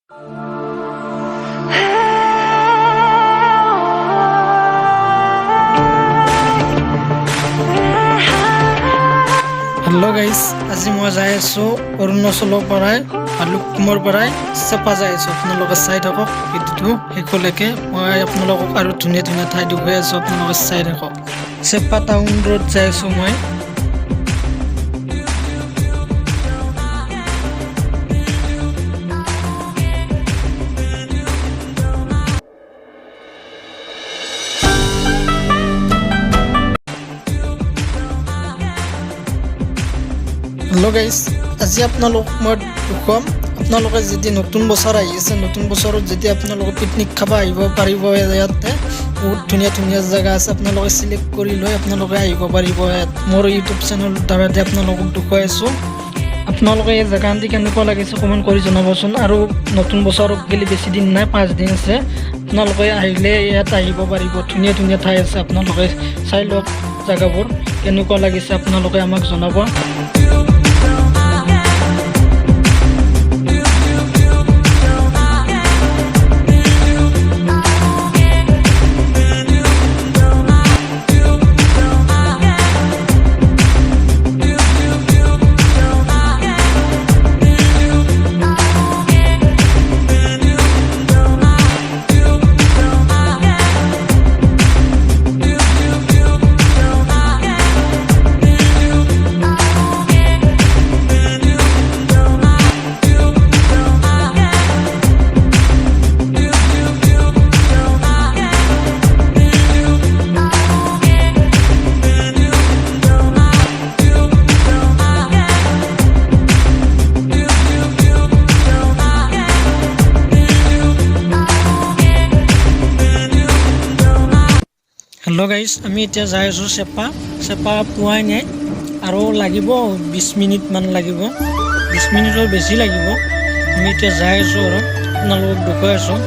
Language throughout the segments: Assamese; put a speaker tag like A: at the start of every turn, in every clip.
A: हेलो गाइस, आज मैं যাই আছো অৰুণাচলৰ পৰাই ভালুকপুঙৰ পৰাই চেপা যাই আছো। আপোনালোকে চাই থাকক ভিডিঅ'টো শেষলৈকে। মই আপোনালোকক আৰু ধুনীয়া ধুনীয়া ঠাই দেখুৱাই আছো, আপোনালোকে চাই থাকক। চেপা টাউন ৰোড যাই আছো মই। हेलो गाइस, আজি আপোনালোক মই দেখুৱাম আপোনালোকে যদি নতুন বছৰ আহি আছে, নতুন বছৰত যদি আপোনালোকে পিকনিক খাব আহিব পাৰিব। ইয়াতে বহুত ধুনীয়া ধুনীয়া জেগা আছে, আপোনালোকে সিলেক্ট কৰি লৈ আপোনালোকে আহিব পাৰিব। মোৰ ইউটিউব চেনেল দ্বাৰা আপোনালোকক দেখুৱাই আছোঁ। আপোনালোকে এই জেগাটি কেনেকুৱা লাগিছে কমেণ্ট কৰি জনাবচোন। আৰু নতুন বছৰত গেলি বেছি দিন নাই, 5 দিন আছে। আপোনালোকে আহিলে ইয়াত আহিব পাৰিব। ধুনীয়া ধুনীয়া ঠাই আছে, আপোনালোকে চাই লওক জেগাবোৰ কেনেকুৱা লাগিছে আপোনালোকে আমাক জনাব। हेलो गाइस, আমি এতিয়া যাই আছোঁ চেপা পোৱাই নাই আৰু লাগিব 20 মিনিট মান লাগিব, 20 মিনিটৰ বেছি লাগিব। আমি এতিয়া যাই আছোঁ আৰু আপোনালোকক দেখুৱাই আছোঁ।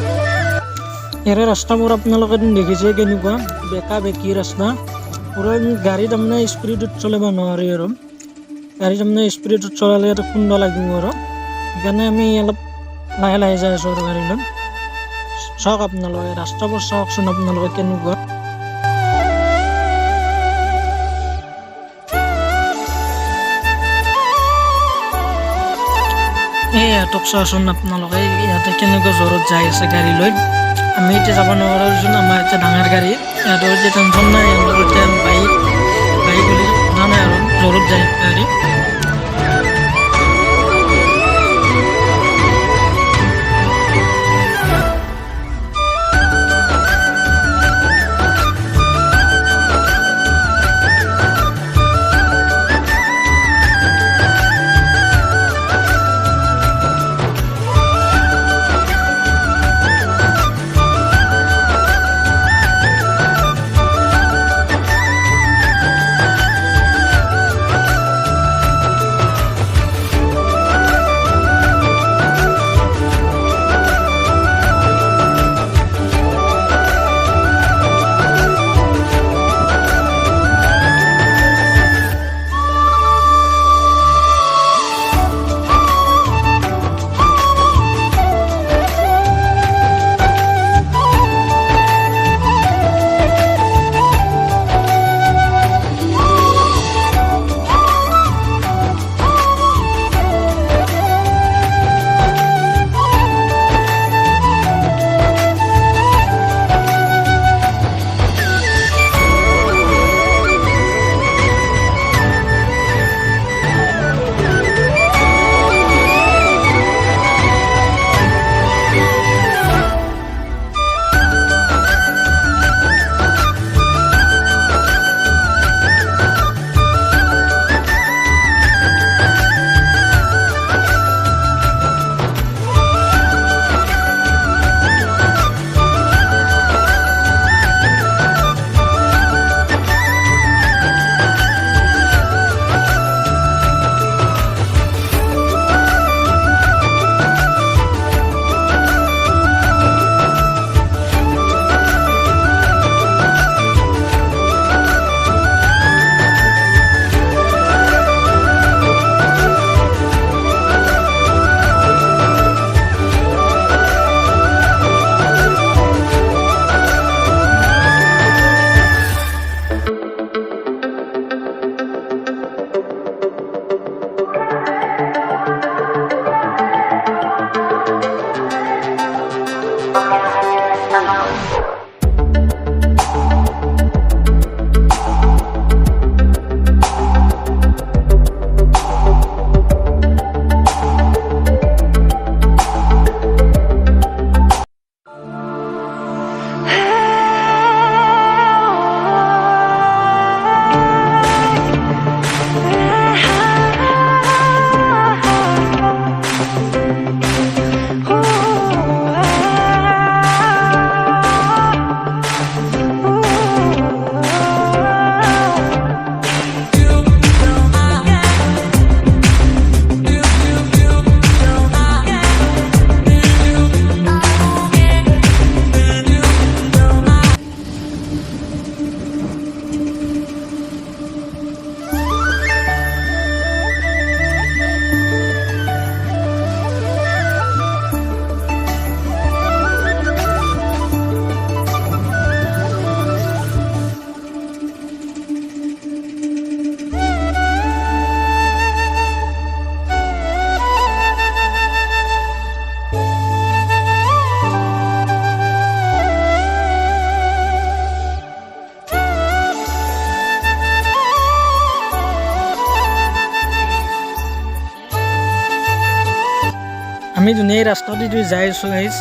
A: ইয়াৰে ৰাস্তাবোৰ আপোনালোকে দেখিছে কেনেকুৱা বেকা বেকি ৰাস্তা। পুৰা গাড়ী তাৰমানে স্পীডত চলাব নোৱাৰি আৰু গাড়ী তাৰমানে স্পীডত চলালে ইয়াতে খুন্দা লাগিব আৰু সেইকাৰণে আমি অলপ লাহে লাহে যাই আছোঁ আৰু গাড়ী লৈ। চাওক আপোনালোকে ৰাস্তাবোৰ চাওকচোন আপোনালোকে কেনেকুৱা। ইহঁতক চাওঁচোন আপোনালোকে ইয়াতে কেনেকুৱা জোৰত যাই আছে গাড়ী লৈ। আমি এতিয়া যাব নোৱাৰোঁ, আমাৰ এতিয়া ডাঙৰ গাড়ী, ইহঁতৰ এতিয়া টেনশ্যন নাই। ইহঁতৰ এতিয়া বাইক বুলি কথা নাই আৰু জোৰত যায় গাড়ী। আমি ধুনীয়া ৰাস্তাটো দি যাই আছোঁ গাইজ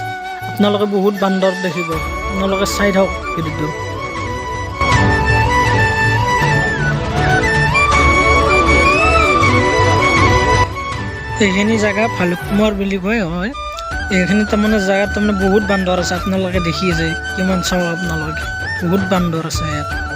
A: আপোনালোকে বহুত বান্দৰ দেখিব আপোনালোকে চাই থাকক ভিডিঅ'টো এইখিনি জেগা ভালুকপুঙৰ বুলি কয় হয় এইখিনি তাৰমানে জেগাত তাৰমানে বহুত বান্দৰ আছে আপোনালোকে দেখি যায় কিমান চাব আপোনালোকে বহুত বান্দৰ আছে ইয়াত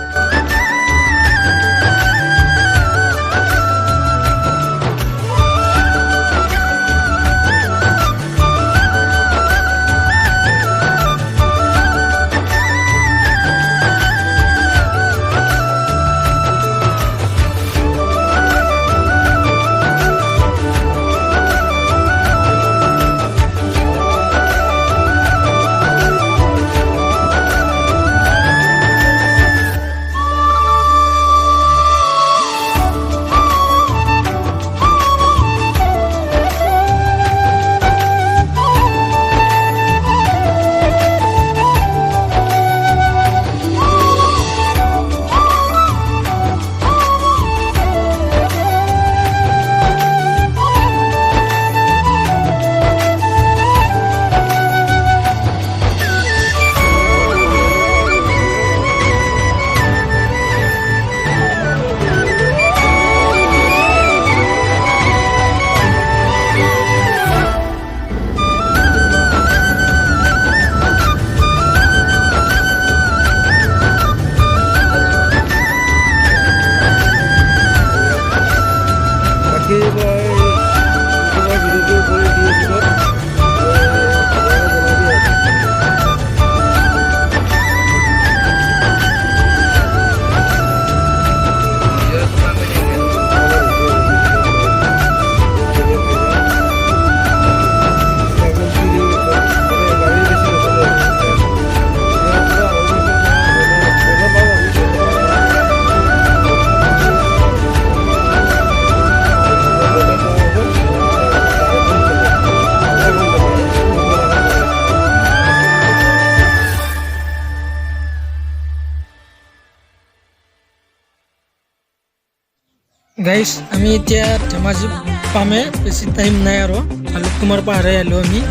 A: গাইজ আমি এতিয়া ধেমাজি পামে বেছি টাইম নাই আৰু ভালুকপুঙৰ পাহাৰে আহিলোঁ আমি